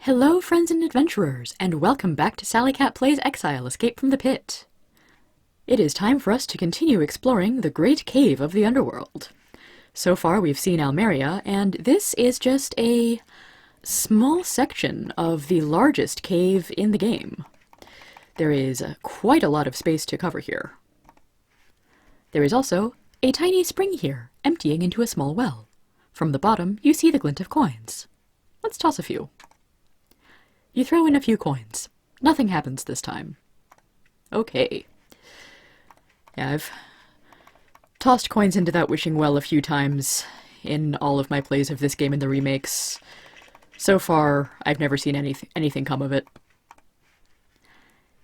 Hello, friends and adventurers, and welcome back to Sally Cat Plays Exile, Escape from the Pit. It is time for us to continue exploring the Great Cave of the Underworld. So far we've seen Almeria, and this is just a small section of the largest cave in the game. There is quite a lot of space to cover here. There is also a tiny spring here, emptying into a small well. From the bottom, you see the glint of coins. Let's toss a few. You throw in a few coins. Nothing happens this time. Okay. Yeah, I've tossed coins into that wishing well a few times in all of my plays of this game in the remakes. So far, I've never seen anything come of it.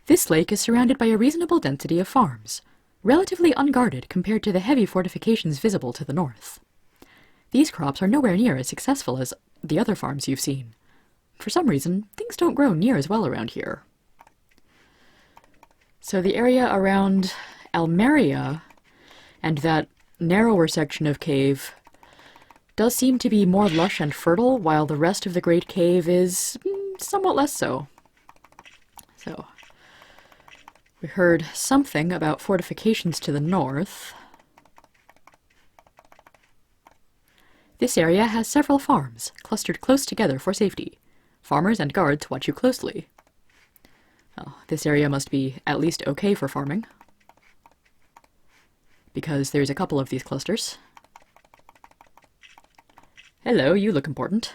This lake is surrounded by a reasonable density of farms, relatively unguarded compared to the heavy fortifications visible to the north. These crops are nowhere near as successful as the other farms you've seen. For some reason, things don't grow near as well around here. So the area around Almeria and that narrower section of cave does seem to be more lush and fertile, while the rest of the Great Cave is somewhat less so. So, we heard something about fortifications to the north. This area has several farms, clustered close together for safety. Farmers and guards watch you closely. Well, this area must be at least okay for farming, because there's a couple of these clusters. Hello, you look important.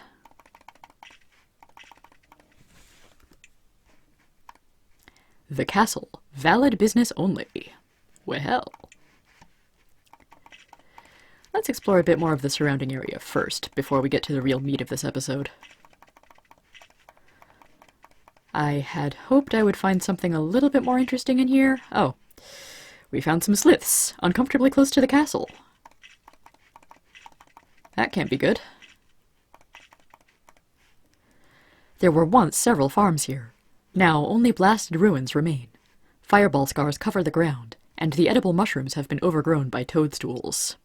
The castle. Valid business only. Well. Let's explore a bit more of the surrounding area first, before we get to the real meat of this episode. I had hoped I would find something a little bit more interesting in here. Oh, we found some sliths, uncomfortably close to the castle. That can't be good. There were once several farms here. Now only blasted ruins remain. Fireball scars cover the ground, and the edible mushrooms have been overgrown by toadstools.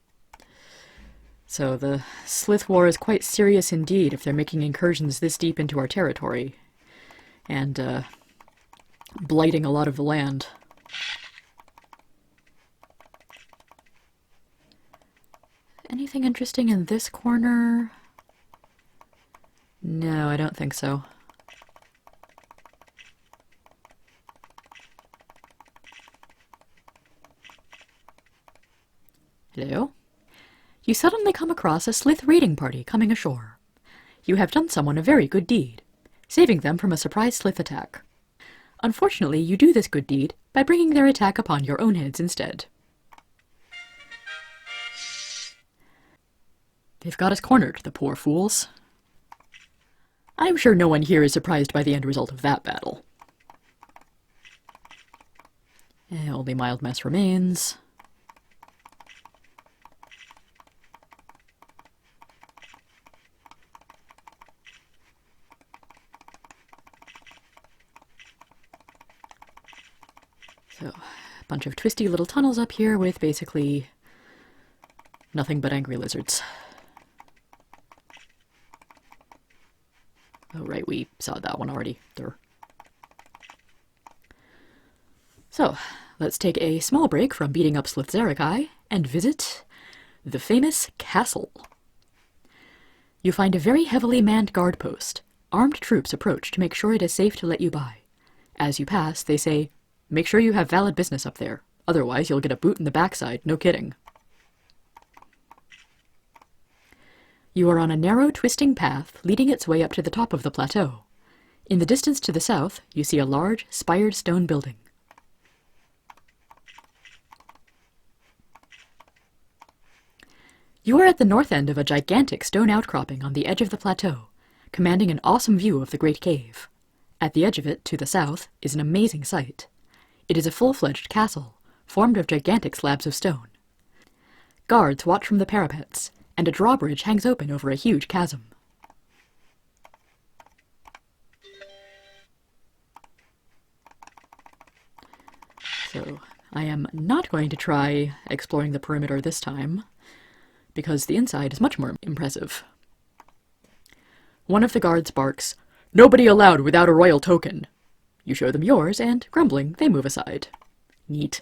So the Slith War is quite serious indeed if they're making incursions this deep into our territory, and blighting a lot of the land. Anything interesting in this corner? No, I don't think so. Hello? You suddenly come across a Slith raiding party coming ashore. You have done someone a very good deed, saving them from a surprise Slith attack. Unfortunately, you do this good deed by bringing their attack upon your own heads instead. They've got us cornered, the poor fools. I'm sure no one here is surprised by the end result of that battle. Only mild mess remains. So, a bunch of twisty little tunnels up here with basically nothing but angry lizards. Oh right, we saw that one already. Durr. So, let's take a small break from beating up Slithzerikai and visit the famous castle. You find a very heavily manned guard post. Armed troops approach to make sure it is safe to let you by. As you pass, they say, "Make sure you have valid business up there. Otherwise, you'll get a boot in the backside, no kidding." You are on a narrow, twisting path leading its way up to the top of the plateau. In the distance to the south, you see a large, spired stone building. You are at the north end of a gigantic stone outcropping on the edge of the plateau, commanding an awesome view of the Great Cave. At the edge of it, to the south, is an amazing sight. It is a full-fledged castle, formed of gigantic slabs of stone. Guards watch from the parapets, and a drawbridge hangs open over a huge chasm. So, I am not going to try exploring the perimeter this time, because the inside is much more impressive. One of the guards barks, Nobody allowed without a royal token. You show them yours, and, grumbling, they move aside. Neat.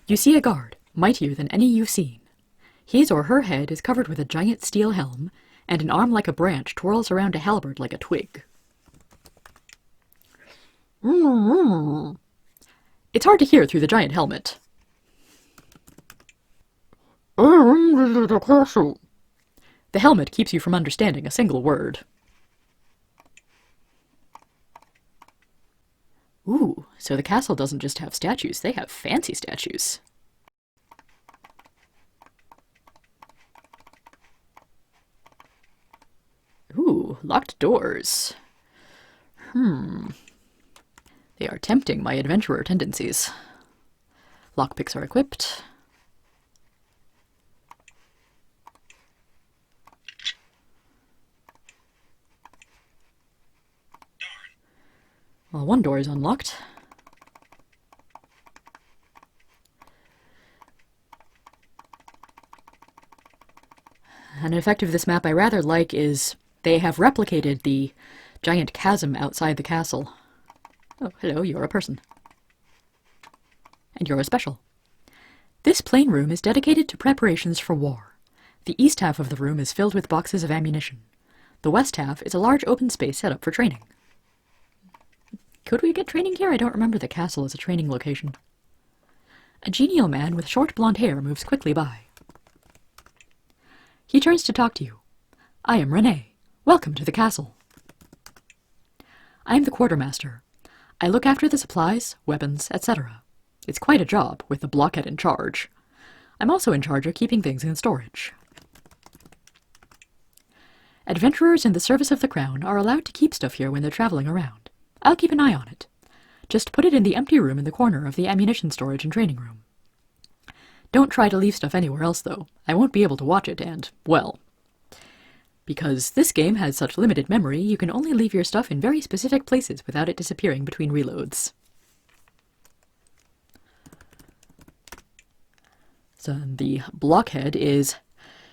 You see a guard, mightier than any you've seen. His or her head is covered with a giant steel helm, and an arm like a branch twirls around a halberd like a twig. It's hard to hear through the giant helmet. The helmet keeps you from understanding a single word. Ooh, so the castle doesn't just have statues, they have fancy statues. Ooh, locked doors. They are tempting my adventurer tendencies. Lockpicks are equipped. Well, one door is unlocked. An effect of this map I rather like is they have replicated the giant chasm outside the castle. Oh, hello, you're a person. And you're a special. This plain room is dedicated to preparations for war. The east half of the room is filled with boxes of ammunition. The west half is a large open space set up for training. Could we get training here? I don't remember the castle as a training location. A genial man with short blonde hair moves quickly by. He turns to talk to you. I am Renee. Welcome to the castle. I am the quartermaster. I look after the supplies, weapons, etc. It's quite a job, with the blockhead in charge. I'm also in charge of keeping things in storage. Adventurers in the service of the crown are allowed to keep stuff here when they're traveling around. I'll keep an eye on it. Just put it in the empty room in the corner of the ammunition storage and training room. Don't try to leave stuff anywhere else, though. I won't be able to watch it, and, well, because this game has such limited memory, you can only leave your stuff in very specific places without it disappearing between reloads. So the blockhead is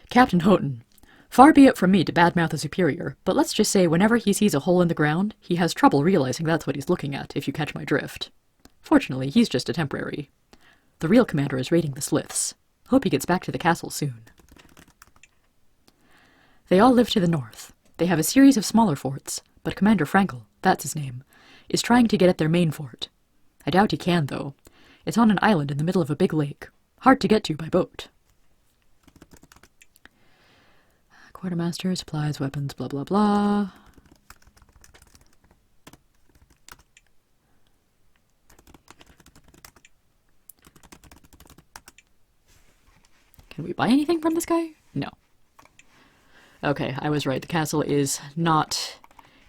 Captain Houghton. Far be it from me to badmouth a superior, but let's just say whenever he sees a hole in the ground, he has trouble realizing that's what he's looking at, if you catch my drift. Fortunately, he's just a temporary. The real commander is raiding the Sliths. Hope he gets back to the castle soon. They all live to the north. They have a series of smaller forts, but Commander Frankel, that's his name, is trying to get at their main fort. I doubt he can, though. It's on an island in the middle of a big lake. Hard to get to by boat. Quartermaster, supplies, weapons, blah blah blah. Can we buy anything from this guy? No. Okay, I was right. The castle is not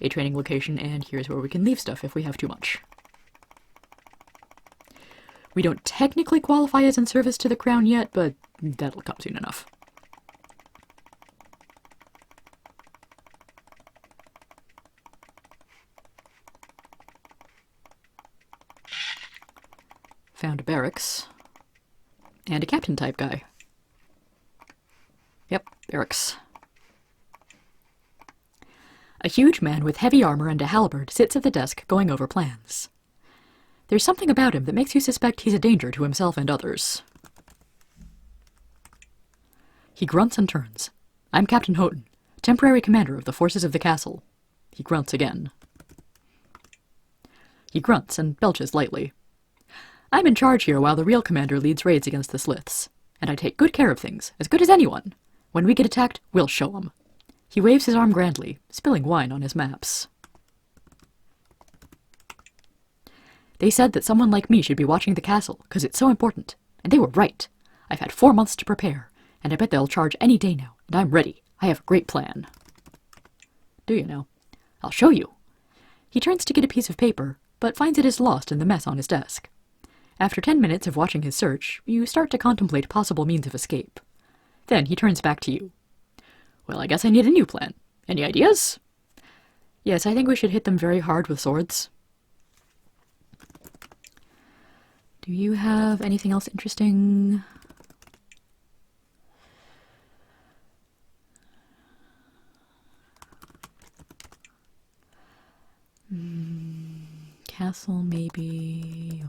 a training location, and here's where we can leave stuff if we have too much. We don't technically qualify as in service to the crown yet, but that'll come soon enough. Found a barracks. And a captain-type guy. Yep, barracks. A huge man with heavy armor and a halberd sits at the desk going over plans. There's something about him that makes you suspect he's a danger to himself and others. He grunts and turns. I'm Captain Houghton, temporary commander of the forces of the castle. He grunts again. He grunts and belches lightly. I'm in charge here while the real commander leads raids against the Sliths, and I take good care of things, as good as anyone. When we get attacked, we'll show 'em. He waves his arm grandly, spilling wine on his maps. They said that someone like me should be watching the castle, 'cause it's so important, and they were right. I've had 4 months to prepare, and I bet they'll charge any day now, and I'm ready. I have a great plan. Do you know? I'll show you. He turns to get a piece of paper, but finds it is lost in the mess on his desk. After 10 minutes of watching his search, you start to contemplate possible means of escape. Then he turns back to you. Well, I guess I need a new plan. Any ideas? Yes, I think we should hit them very hard with swords. Do you have anything else interesting? castle, maybe?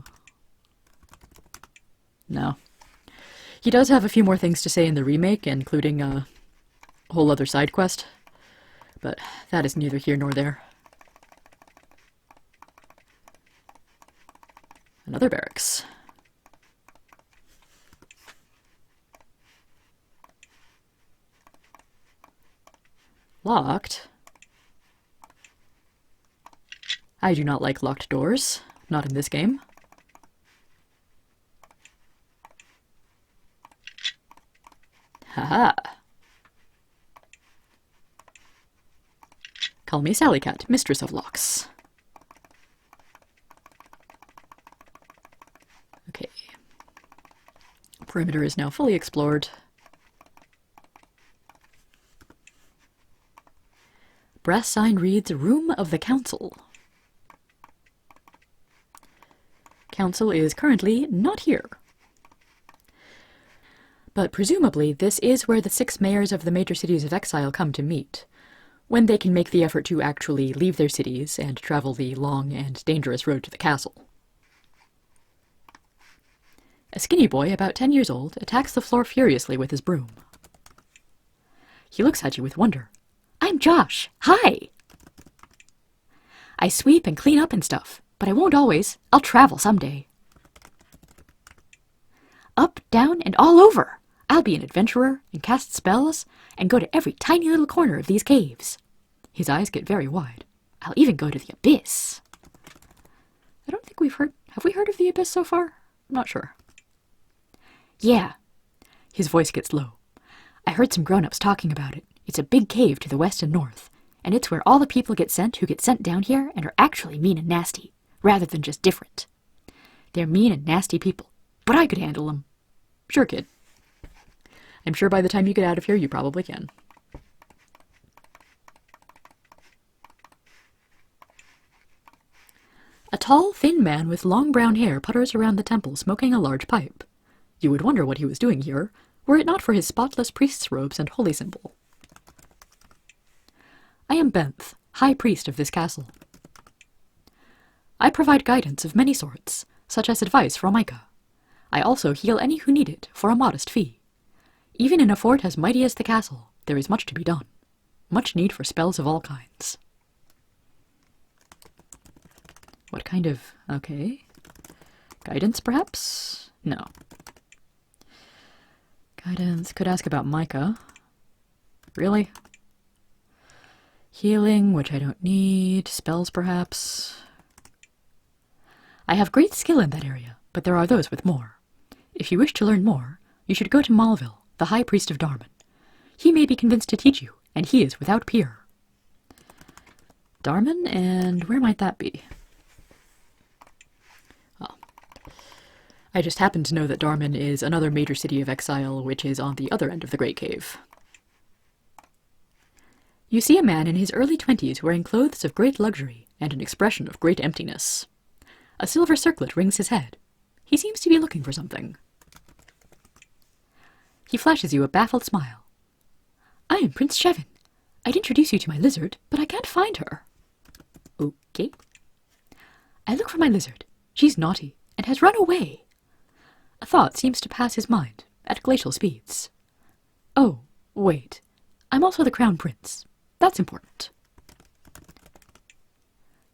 No. He does have a few more things to say in the remake, including a whole other side quest, but that is neither here nor there. Another barracks. Locked? I do not like locked doors. Not in this game. Haha. Call me Sally Cat, mistress of locks. Okay. Perimeter is now fully explored. Brass sign reads, Room of the Council. Council is currently not here. But presumably this is where the 6 mayors of the major cities of Exile come to meet, when they can make the effort to actually leave their cities and travel the long and dangerous road to the castle. A skinny boy about 10 years old attacks the floor furiously with his broom. He looks at you with wonder. I'm Josh. Hi! I sweep and clean up and stuff, but I won't always. I'll travel someday. Up, down, and all over. I'll be an adventurer and cast spells and go to every tiny little corner of these caves. His eyes get very wide. I'll even go to the abyss. I don't think we've heard... Have we heard of the abyss so far? I'm not sure. Yeah. His voice gets low. I heard some grown-ups talking about it. It's a big cave to the west and north, and it's where all the people get sent who get sent down here and are actually mean and nasty, rather than just different. They're mean and nasty people, but I could handle them. Sure, kid. I'm sure by the time you get out of here, you probably can. A tall, thin man with long brown hair putters around the temple smoking a large pipe. You would wonder what he was doing here, were it not for his spotless priest's robes and holy symbol. I am Benth, High Priest of this castle. I provide guidance of many sorts, such as advice from Micah. I also heal any who need it for a modest fee. Even in a fort as mighty as the castle, there is much to be done. Much need for spells of all kinds. What kind of... okay. Guidance, perhaps? No. Guidance. Could ask about Micah. Really? Healing, which I don't need. Spells, perhaps. I have great skill in that area, but there are those with more. If you wish to learn more, you should go to Malville, the High Priest of Darman. He may be convinced to teach you, and he is without peer. Darman, and where might that be? Oh. I just happen to know that Darman is another major city of Exile, which is on the other end of the Great Cave. You see a man in his early 20s wearing clothes of great luxury and an expression of great emptiness. A silver circlet rings his head. He seems to be looking for something. He flashes you a baffled smile. I am Prince Shevin. I'd introduce you to my lizard, but I can't find her. Okay. I look for my lizard. She's naughty and has run away. A thought seems to pass his mind at glacial speeds. Oh, wait. I'm also the Crown Prince. That's important.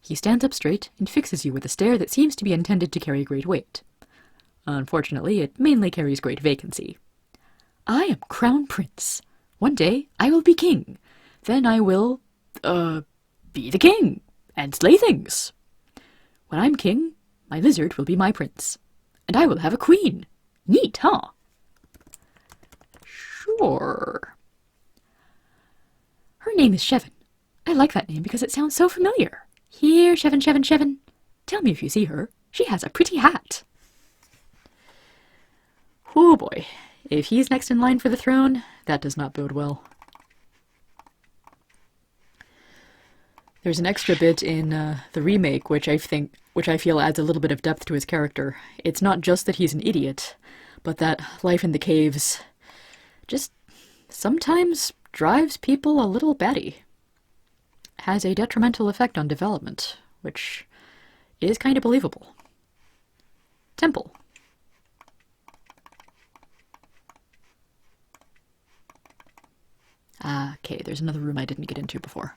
He stands up straight and fixes you with a stare that seems to be intended to carry great weight. Unfortunately, it mainly carries great vacancy. I am Crown Prince. One day, I will be king. Then I will, be the king and slay things. When I'm king, my lizard will be my prince. And I will have a queen. Neat, huh? Sure. Her name is Shevin. I like that name because it sounds so familiar. Here, Shevin, Shevin, Shevin. Tell me if you see her. She has a pretty hat. Oh boy. If he's next in line for the throne, that does not bode well. There's an extra bit in the remake which I feel adds a little bit of depth to his character. It's not just that he's an idiot, but that life in the caves just sometimes drives people a little batty. Has a detrimental effect on development, which is kind of believable. Temple. Ah, okay, there's another room I didn't get into before.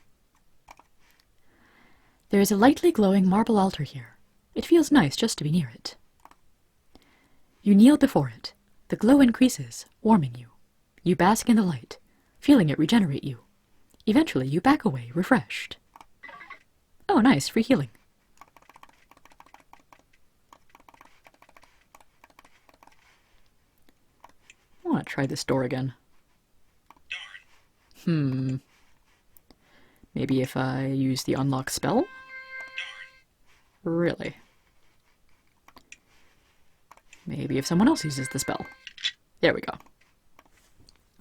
There is a lightly glowing marble altar here. It feels nice just to be near it. You kneel before it. The glow increases, warming you. You bask in the light, feeling it regenerate you. Eventually, you back away, refreshed. Oh, nice, free healing. I want to try this door again. Maybe if I use the unlock spell? Really? Maybe if someone else uses the spell. There we go.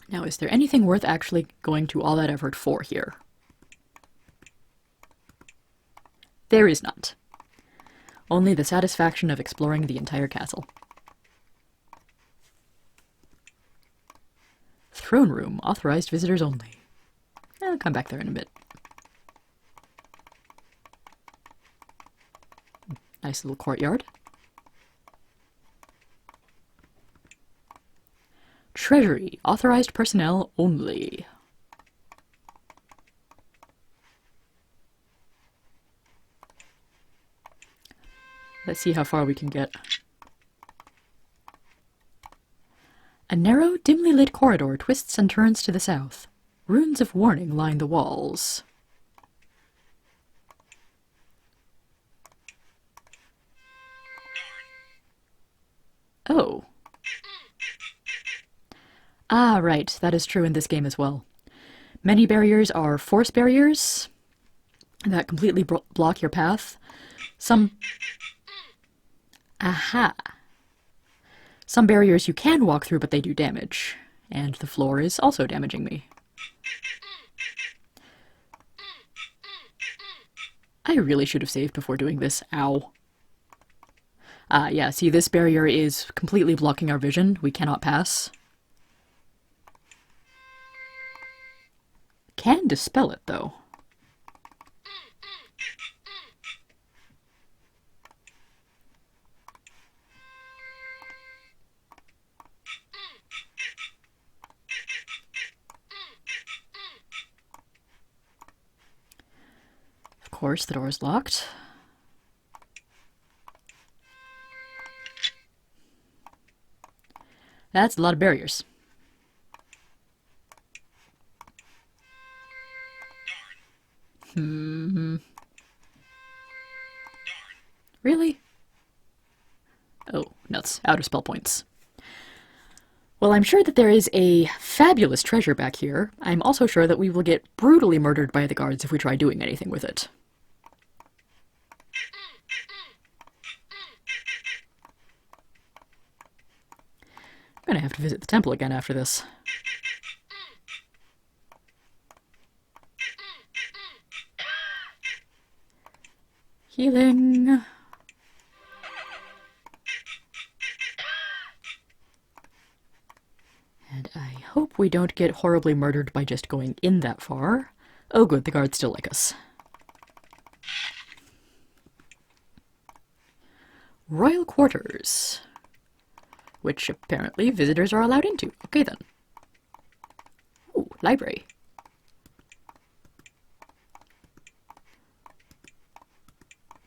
Now, is there anything worth actually going to all that effort for here? There is not. Only the satisfaction of exploring the entire castle. Throne room, authorized visitors only. I'll come back there in a bit. Nice little courtyard. Treasury, authorized personnel only. Let's see how far we can get. A narrow, dimly lit corridor twists and turns to the south. Runes of warning line the walls. Oh. Ah, right, that is true in this game as well. Many barriers are force barriers that completely block your path. Some barriers you can walk through, but they do damage. And the floor is also damaging me. I really should have saved before doing this. Ow. Yeah, see, this barrier is completely blocking our vision. We cannot pass. Can dispel it, though. Of course, the door is locked. That's a lot of barriers. Really? Oh, nuts. Out of spell points. Well, I'm sure that there is a fabulous treasure back here. I'm also sure that we will get brutally murdered by the guards if we try doing anything with it. I'm gonna have to visit the temple again after this. Healing. And I hope we don't get horribly murdered by just going in that far. Oh good, the guards still like us. Royal quarters. Which apparently visitors are allowed into. Okay then. Ooh, library.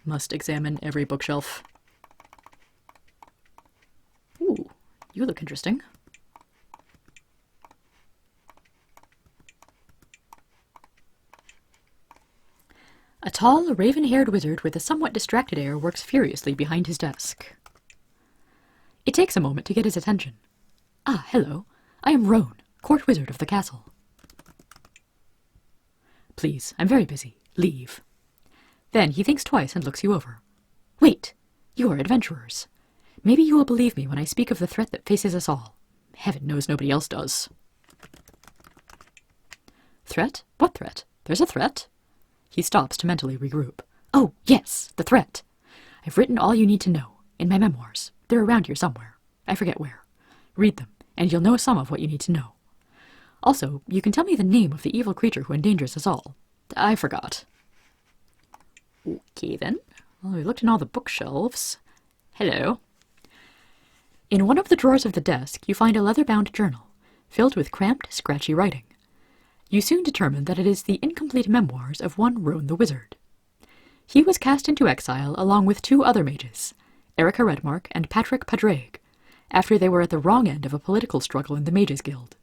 Must examine every bookshelf. Ooh, you look interesting. A tall, raven-haired wizard with a somewhat distracted air works furiously behind his desk. It takes a moment to get his attention. Ah, hello. I am Roan, court wizard of the castle. Please, I'm very busy. Leave. Then he thinks twice and looks you over. Wait, you are adventurers. Maybe you will believe me when I speak of the threat that faces us all. Heaven knows nobody else does. Threat? What threat? There's a threat? He stops to mentally regroup. Oh, yes, the threat. I've written all you need to know, in my memoirs. They're around here somewhere. I forget where. Read them, and you'll know some of what you need to know. Also, you can tell me the name of the evil creature who endangers us all. I forgot. Okay then, Well, we looked in all the bookshelves. Hello. In one of the drawers of the desk, you find a leather-bound journal, filled with cramped, scratchy writing. You soon determine that it is the incomplete memoirs of one Roan the Wizard. He was cast into exile along with 2 other mages, Erica Redmark and Patrick Padraig, after they were at the wrong end of a political struggle in the Mages Guild.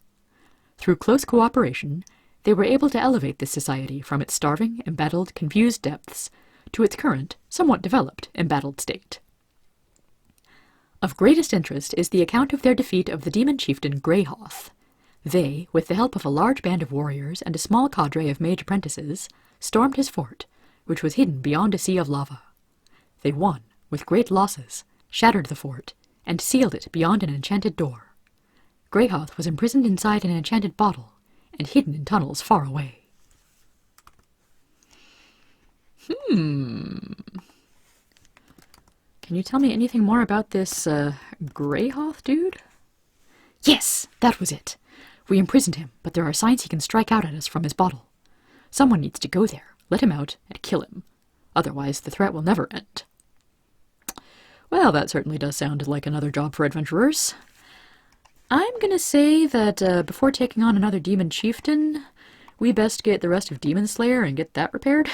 Through close cooperation, they were able to elevate this society from its starving, embattled, confused depths to its current, somewhat developed, embattled state. Of greatest interest is the account of their defeat of the demon chieftain Greyhoth. They, with the help of a large band of warriors and a small cadre of mage apprentices, stormed his fort, which was hidden beyond a sea of lava. They won, with great losses, shattered the fort, and sealed it beyond an enchanted door. Greyhoth was imprisoned inside an enchanted bottle, and hidden in tunnels far away. Can you tell me anything more about this, Greyhoth dude? Yes, that was it. We imprisoned him, but there are signs he can strike out at us from his bottle. Someone needs to go there, let him out, and kill him. Otherwise, the threat will never end. Well, that certainly does sound like another job for adventurers. I'm gonna say that before taking on another demon chieftain, we best get the rest of Demon Slayer and get that repaired.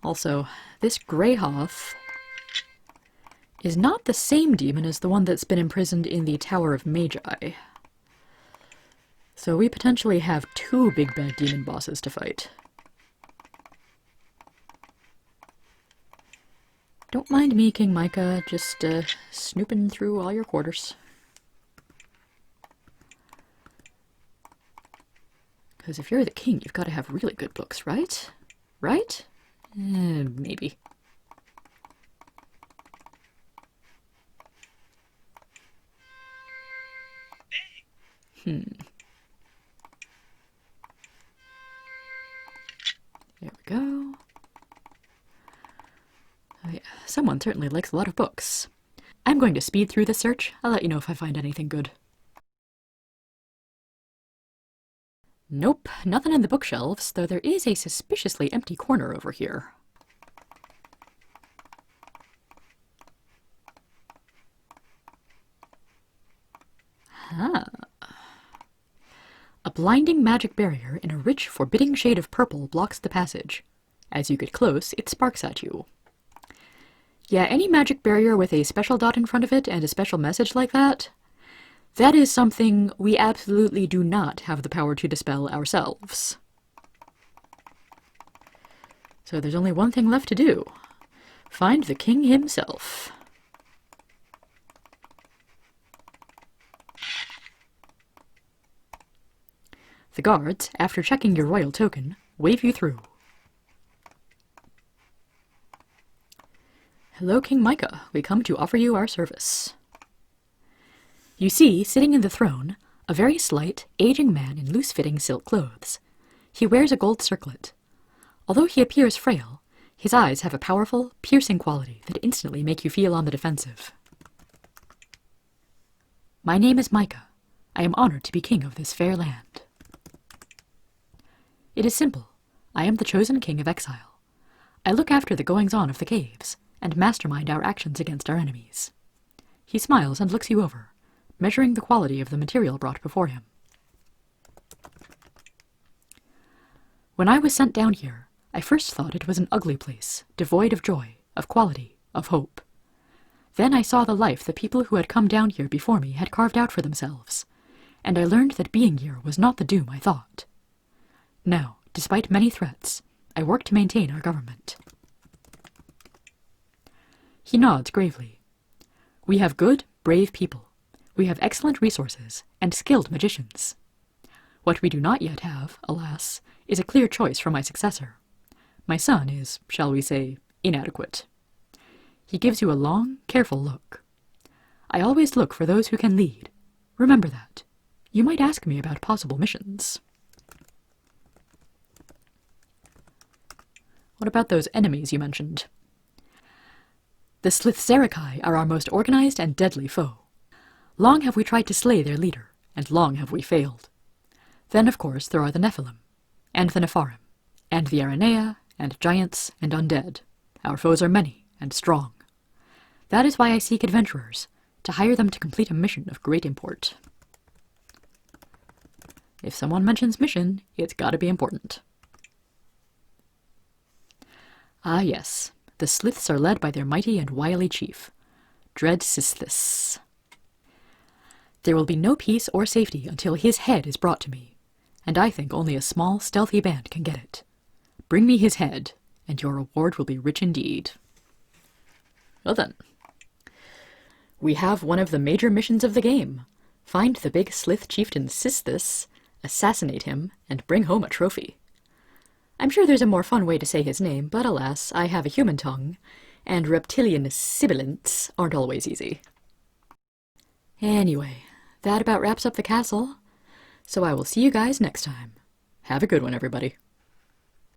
Also, this Greyhoth is not the same demon as the one that's been imprisoned in the Tower of Magi. So we potentially have 2 big bad demon bosses to fight. Don't mind me, King Micah, just snooping through all your quarters. Because if you're the king, you've got to have really good books, right? Right? Maybe. There we go. Oh yeah, someone certainly likes a lot of books. I'm going to speed through the search. I'll let you know if I find anything good. Nope, nothing in the bookshelves, though there is a suspiciously empty corner over here. A blinding magic barrier in a rich, forbidding shade of purple blocks the passage. As you get close, it sparks at you. Yeah, any magic barrier with a special dot in front of it and a special message like that, that is something we absolutely do not have the power to dispel ourselves. So there's only one thing left to do. Find the king himself. The guards, after checking your royal token, wave you through. Hello, King Micah. We come to offer you our service. You see, sitting in the throne, a very slight, aging man in loose-fitting silk clothes. He wears a gold circlet. Although he appears frail, his eyes have a powerful, piercing quality that instantly make you feel on the defensive. My name is Micah. I am honored to be king of this fair land. It is simple. I am the chosen king of Exile. I look after the goings-on of the caves, and mastermind our actions against our enemies. He smiles and looks you over, measuring the quality of the material brought before him. When I was sent down here, I first thought it was an ugly place, devoid of joy, of quality, of hope. Then I saw the life the people who had come down here before me had carved out for themselves, and I learned that being here was not the doom I thought. Now, despite many threats, I work to maintain our government. He nods gravely. We have good, brave people. We have excellent resources and skilled magicians. What we do not yet have, alas, is a clear choice for my successor. My son is, shall we say, inadequate. He gives you a long, careful look. I always look for those who can lead. Remember that. You might ask me about possible missions. What about those enemies you mentioned? The Slithzerikai are our most organized and deadly foe. Long have we tried to slay their leader, and long have we failed. Then, of course, there are the Nephilim, and the Nepharim, and the Aranea, and giants, and undead. Our foes are many and strong. That is why I seek adventurers, to hire them to complete a mission of great import. If someone mentions mission, it's gotta be important. Ah yes, the Sliths are led by their mighty and wily chief, Dread Sisthis. There will be no peace or safety until his head is brought to me, and I think only a small, stealthy band can get it. Bring me his head, and your reward will be rich indeed. Well then. We have one of the major missions of the game. Find the big Slith chieftain Sisthis, assassinate him, and bring home a trophy. I'm sure there's a more fun way to say his name, but alas, I have a human tongue, and reptilian sibilants aren't always easy. Anyway, that about wraps up the castle, so I will see you guys next time. Have a good one, everybody.